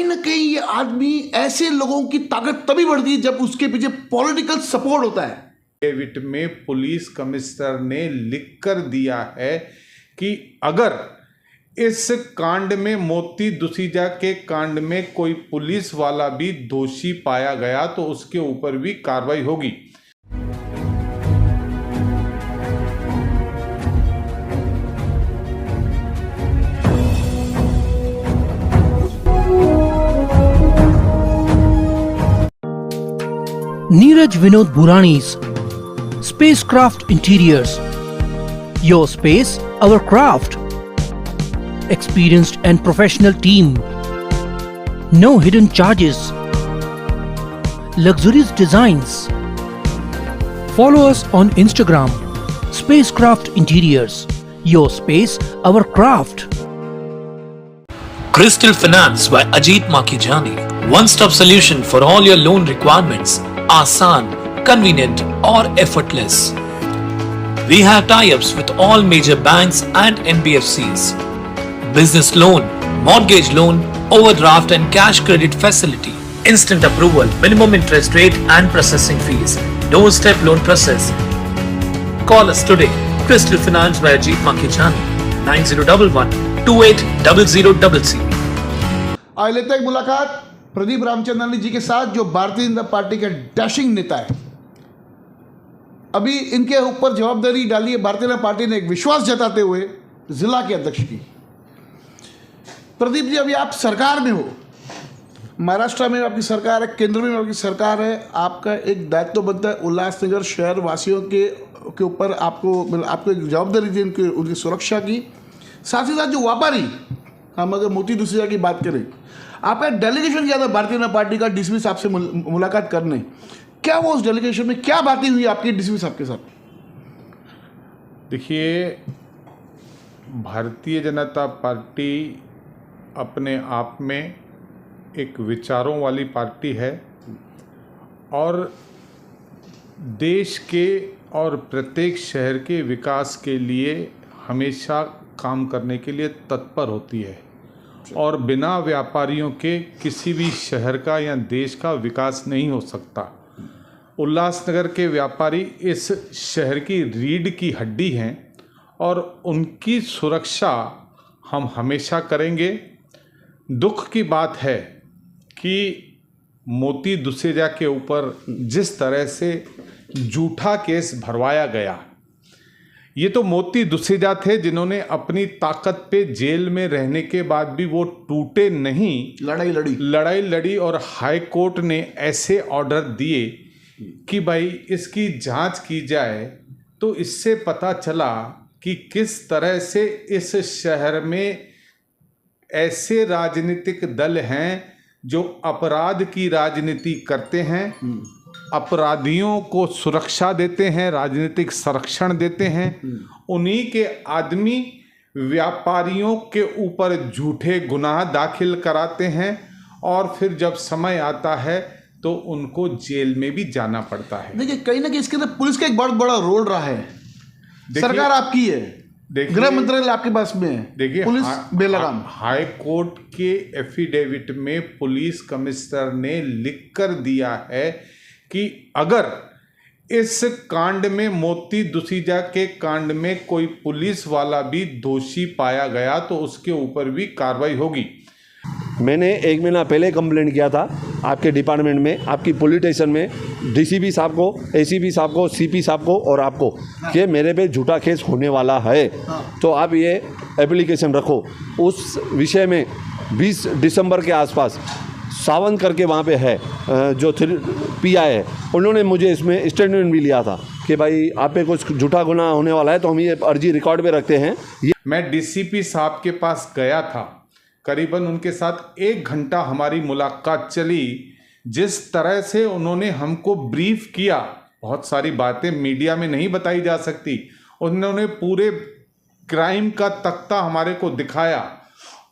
ना कहीं ये आदमी, ऐसे लोगों की ताकत तभी बढ़ती है जब उसके पीछे पॉलिटिकल सपोर्ट होता है। एफिडेविट में पुलिस कमिश्नर ने लिख कर दिया है कि अगर इस कांड में, मोती दुसीजा के कांड में कोई पुलिस वाला भी दोषी पाया गया तो उसके ऊपर भी कार्रवाई होगी। Neeraj Vinod Burani's Spacecraft Interiors. Your space, our craft. Experienced and professional team. No hidden charges. Luxurious designs. Follow us on Instagram. Spacecraft Interiors. Your space, our craft. Crystal Finance by Ajit Makijani. One-stop solution for all your loan requirements. Asan, convenient or effortless. We have tie-ups with all major banks and NBFCs. Business loan, mortgage loan, overdraft and cash credit facility. Instant approval, minimum interest rate and processing fees. Doorstep loan process. Call us today. Crystal Finance by Ajit Makijani. 9011-280000. आज लेते हैं एक मुलाकात प्रदीप रामचंद्रन जी के साथ, जो Bharatiya Janata party के dashing नेता है। अभी इनके ऊपर जवाबदारी डाली है भारतीय जनता पार्टी ने, एक विश्वास जताते हुए जिला के अध्यक्ष की। प्रदीप जी, अभी आप सरकार में हो, महाराष्ट्र में आपकी सरकार है, केंद्र में आपकी सरकार है। आपका एक दायित्व बनता है उल्लासनगर शहर वासियों के ऊपर, आपको एक जवाबदारी दी उनकी सुरक्षा की। साथ ही साथ जो व्यापारी, हम अगर मोती दुसीजा की बात करें, आपका डेलीगेशन गया था भारतीय जनता पार्टी का डीसीपी साहब से मुलाकात करने। क्या वो उस डेलीगेशन में क्या बातें हुई आपकी डीसीपी साहब के साथ? देखिए, भारतीय जनता पार्टी अपने आप में एक विचारों वाली पार्टी है और देश के और प्रत्येक शहर के विकास के लिए हमेशा काम करने के लिए तत्पर होती है और बिना व्यापारियों के किसी भी शहर का या देश का विकास नहीं हो सकता। उल्लासनगर के व्यापारी इस शहर की रीढ़ की हड्डी हैं और उनकी सुरक्षा हम हमेशा करेंगे। दुख की बात है कि मोती दुसीजा के ऊपर जिस तरह से झूठा केस भरवाया गया, ये तो मोती दुसीजा थे जिन्होंने अपनी ताकत पे जेल में रहने के बाद भी वो टूटे नहीं, लड़ाई लड़ी और हाई कोर्ट ने ऐसे ऑर्डर दिए कि भाई इसकी जांच की जाए। तो इससे पता चला कि किस तरह से इस शहर में ऐसे राजनीतिक दल हैं जो अपराध की राजनीति करते हैं, अपराधियों को सुरक्षा देते हैं, राजनीतिक संरक्षण देते हैं। उन्हीं के आदमी व्यापारियों के ऊपर झूठे गुनाह दाखिल कराते हैं और फिर जब समय आता है तो उनको जेल में भी जाना पड़ता है। देखिए, कहीं ना कहीं इसके अंदर पुलिस का एक बहुत बड़ा रोल रहा है। सरकार आपकी है, गृह मंत्रालय आपके पास में है, देखिए पुलिस बेलगाम। हाई कोर्ट के एफिडेविट में पुलिस कमिश्नर ने लिख कर दिया है कि अगर इस कांड में, मोती दुसीजा के कांड में कोई पुलिस वाला भी दोषी पाया गया तो उसके ऊपर भी कार्रवाई होगी। मैंने 1 महीना पहले कंप्लेंट किया था आपके डिपार्टमेंट में, आपकी पुलिस स्टेशन में, डीसीपी साहब को, एसीपी साहब को, सीपी साहब को और आपको, कि मेरे पे झूठा केस होने वाला है, तो आप ये एप्लीकेशन रखो। उस विषय में 20 दिसंबर के आसपास सावंत करके वहाँ पे है जो पीआई है, उन्होंने मुझे इसमें स्टेटमेंट भी लिया था कि भाई आप पे कुछ झूठा गुनाह होने वाला है, तो हम ये अर्जी रिकॉर्ड पे रखते हैं। मैं डीसीपी साहब के पास गया था, करीबन उनके साथ 1 घंटा हमारी मुलाकात चली। जिस तरह से उन्होंने हमको ब्रीफ किया, बहुत सारी बातें मीडिया में नहीं बताई जा सकती, उन्होंने पूरे क्राइम का तख्ता हमारे को दिखाया।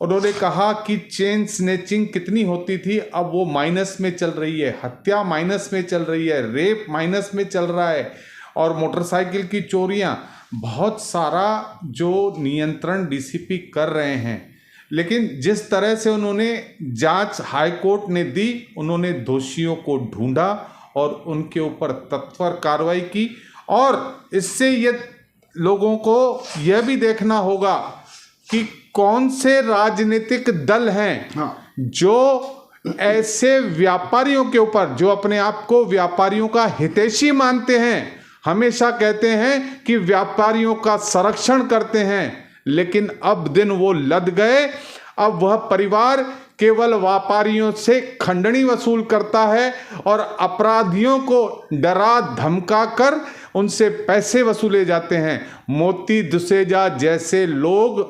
उन्होंने कहा कि चेन स्नैचिंग कितनी होती थी, अब वो माइनस में चल रही है, हत्या माइनस में चल रही है, रेप माइनस में चल रहा है और मोटरसाइकिल की चोरियां, बहुत सारा जो नियंत्रण डीसीपी कर रहे हैं। लेकिन जिस तरह से उन्होंने जांच हाई कोर्ट ने दी, उन्होंने दोषियों को ढूंढा और उनके ऊपर तत्पर कार्रवाई की। और इससे ये लोगों को यह भी देखना होगा कि कौन से राजनीतिक दल हैं जो ऐसे व्यापारियों के ऊपर, जो अपने आप को व्यापारियों का हितैषी मानते हैं, हमेशा कहते हैं कि व्यापारियों का संरक्षण करते हैं, लेकिन अब दिन वो लद गए। अब वह परिवार केवल व्यापारियों से खंडनी वसूल करता है और अपराधियों को डरा धमका कर उनसे पैसे वसूले जाते हैं। मोती दुसेजा जैसे लोग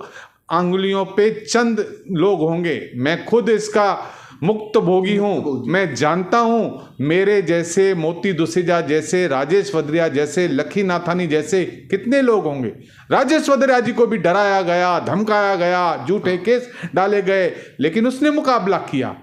अंगुलियों पे चंद लोग होंगे। मैं खुद इसका मुक्त भोगी हूँ, मैं जानता हूँ मेरे जैसे मोती दुसेजा जैसे, राजेश वद्रिया जैसे, लखी नाथानी जैसे कितने लोग होंगे। राजेश वद्रिया जी को भी डराया गया, धमकाया गया, झूठे केस डाले गए, लेकिन उसने मुकाबला किया।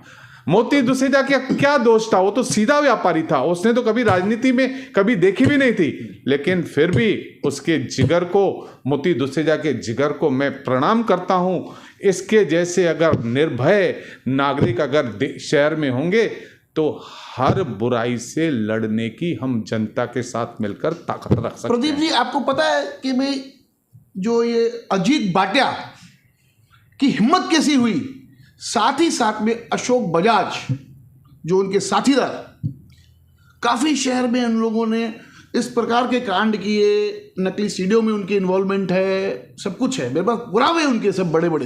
मोती दुसेजा का क्या दोष था? वो तो सीधा व्यापारी था, उसने तो कभी राजनीति में कभी देखी भी नहीं थी, लेकिन फिर भी उसके जिगर को, मोती दुसेजा के जिगर को मैं प्रणाम करता हूँ। इसके जैसे अगर निर्भय नागरिक अगर शहर में होंगे तो हर बुराई से लड़ने की हम जनता के साथ मिलकर ताकत रख सकते हैं। प्रदीप जी, आपको पता है कि भाई जो ये अजीत भाटिया की हिम्मत कैसी हुई, साथ ही साथ में अशोक बजाज जो उनके साथीदार, काफ़ी शहर में उन लोगों ने इस प्रकार के कांड किए, नकली सीडियों में उनकी इन्वॉल्वमेंट है, सब कुछ है, मेरे पास पुरावे उनके सब बड़े बड़े।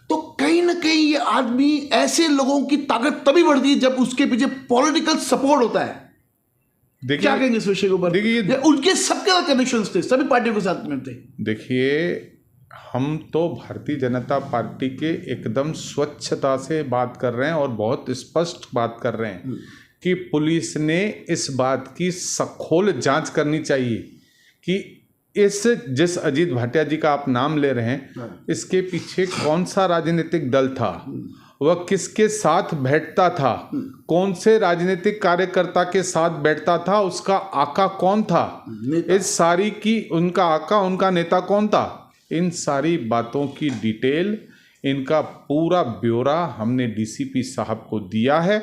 तो कहीं ना कहीं ये आदमी, ऐसे लोगों की ताकत तभी बढ़ती है जब उसके पीछे पॉलिटिकल सपोर्ट होता है। क्या कहेंगे इस विषय के ऊपर? देखिए, उनके सबके कनेक्शंस थे, सभी पार्टियों के साथ में थे। देखिए, हम तो भारतीय जनता पार्टी के एकदम स्वच्छता से बात कर रहे हैं और बहुत स्पष्ट बात कर रहे हैं कि पुलिस ने इस बात की सखोल जांच करनी चाहिए कि जिस अजीत भाटिया जी का आप नाम ले रहे हैं, इसके पीछे कौन सा राजनीतिक दल था, वह किसके साथ बैठता था, कौन से राजनीतिक कार्यकर्ता के साथ बैठता था, उसका आका कौन था, इस सारी की, उनका आका, उनका नेता कौन था, इन सारी बातों की डिटेल, इनका पूरा ब्यौरा हमने डीसीपी साहब को दिया है।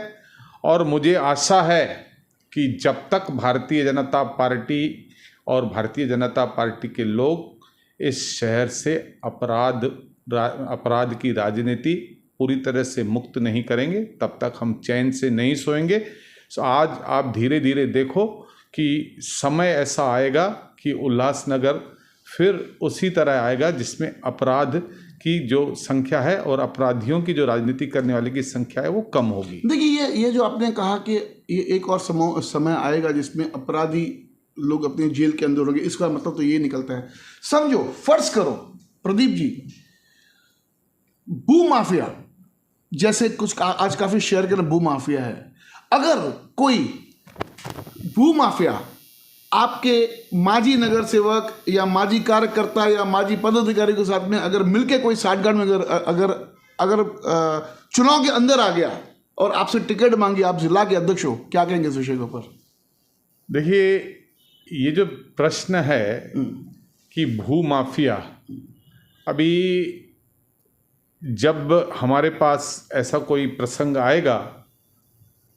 और मुझे आशा है कि जब तक भारतीय जनता पार्टी और भारतीय जनता पार्टी के लोग इस शहर से अपराध की राजनीति पूरी तरह से मुक्त नहीं करेंगे, तब तक हम चैन से नहीं सोएंगे। तो आज आप धीरे धीरे देखो कि समय ऐसा आएगा कि उल्लासनगर फिर उसी तरह आएगा जिसमें अपराध की जो संख्या है और अपराधियों की, जो राजनीति करने वाले की संख्या है, वो कम होगी। देखिए, ये जो आपने कहा कि ये एक और समय आएगा जिसमें अपराधी लोग अपने जेल के अंदर होंगे, इसका मतलब तो ये निकलता है, समझो, फर्ज करो प्रदीप जी, भू माफिया जैसे कुछ आज काफी शहर के अंदर भू माफिया है, अगर कोई भू माफिया आपके माजी नगर सेवक या माजी कार्यकर्ता या माजी पदाधिकारी के साथ में अगर मिलके कोई साठगांठ में अगर चुनाव के अंदर आ गया और आपसे टिकट मांगी, आप जिला के अध्यक्ष हो, क्या कहेंगे इस विषय के ऊपर? देखिए, ये जो प्रश्न है कि भू माफिया, अभी जब हमारे पास ऐसा कोई प्रसंग आएगा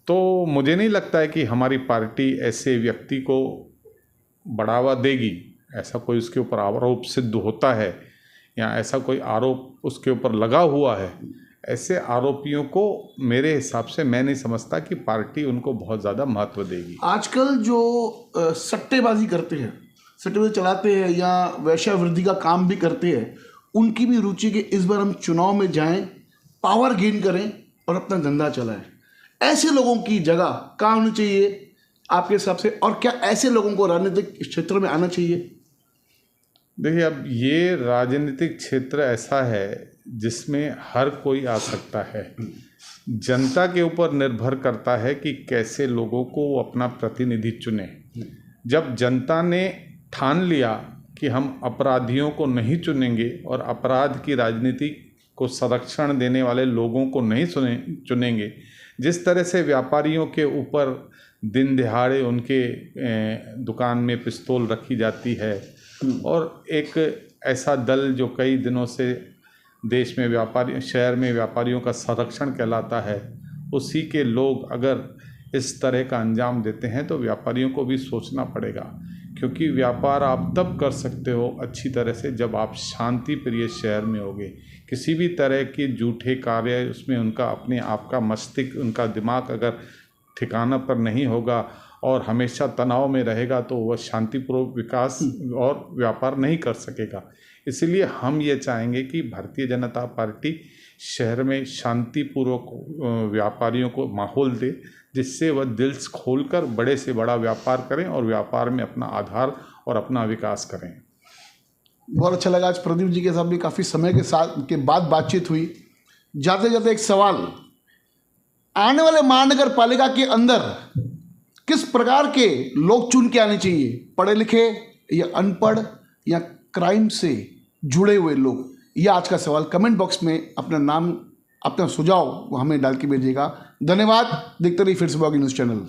तो मुझे नहीं लगता है कि हमारी पार्टी ऐसे व्यक्ति को बढ़ावा देगी। ऐसा कोई उसके ऊपर आरोप सिद्ध होता है या ऐसा कोई आरोप उसके ऊपर लगा हुआ है, ऐसे आरोपियों को मेरे हिसाब से मैं नहीं समझता कि पार्टी उनको बहुत ज़्यादा महत्व देगी। आजकल जो सट्टेबाजी करते हैं, सट्टेबाजी चलाते हैं या वैश्यावृद्धि का काम भी करते हैं, उनकी भी रुचि कि इस बार हम चुनाव में जाएं, पावर गेन करें और अपना धंधा चलाएं। ऐसे लोगों की जगह कहाँ होनी चाहिए आपके हिसाब से, और क्या ऐसे लोगों को राजनीतिक क्षेत्र में आना चाहिए? देखिए, अब ये राजनीतिक क्षेत्र ऐसा है जिसमें हर कोई आ सकता है। जनता के ऊपर निर्भर करता है कि कैसे लोगों को वो अपना प्रतिनिधि चुने। जब जनता ने ठान लिया कि हम अपराधियों को नहीं चुनेंगे और अपराध की राजनीति को संरक्षण देने वाले लोगों को नहीं चुनेंगे, जिस तरह से व्यापारियों के ऊपर दिन दिहाड़े उनके दुकान में पिस्तौल रखी जाती है और एक ऐसा दल जो कई दिनों से देश में व्यापारी शहर में व्यापारियों का संरक्षण कहलाता है, उसी के लोग अगर इस तरह का अंजाम देते हैं तो व्यापारियों को भी सोचना पड़ेगा, क्योंकि व्यापार आप तब कर सकते हो अच्छी तरह से जब आप शांति प्रिय शहर में होगे। किसी भी तरह के झूठे कार्य उसमें उनका अपने आप का मस्तिष्क, उनका दिमाग अगर ठिकाना पर नहीं होगा और हमेशा तनाव में रहेगा तो वह शांतिपूर्वक विकास और व्यापार नहीं कर सकेगा। इसलिए हम ये चाहेंगे कि भारतीय जनता पार्टी शहर में शांतिपूर्वक व्यापारियों को माहौल दे, जिससे वह दिल खोलकर बड़े से बड़ा व्यापार करें और व्यापार में अपना आधार और अपना विकास करें। बहुत अच्छा लगा, आज प्रदीप जी के साथ भी काफ़ी समय के बाद बातचीत हुई। जाते जाते एक सवाल, आने वाले महानगर पालिका के अंदर किस प्रकार के लोग चुन के आने चाहिए, पढ़े लिखे या अनपढ़ या क्राइम से जुड़े हुए लोग? यह आज का सवाल। कमेंट बॉक्स में अपना नाम, अपना सुझाव हमें डाल के भेजिएगा। धन्यवाद। देखते रहिए फिर से ब्लॉगिंग न्यूज़ चैनल।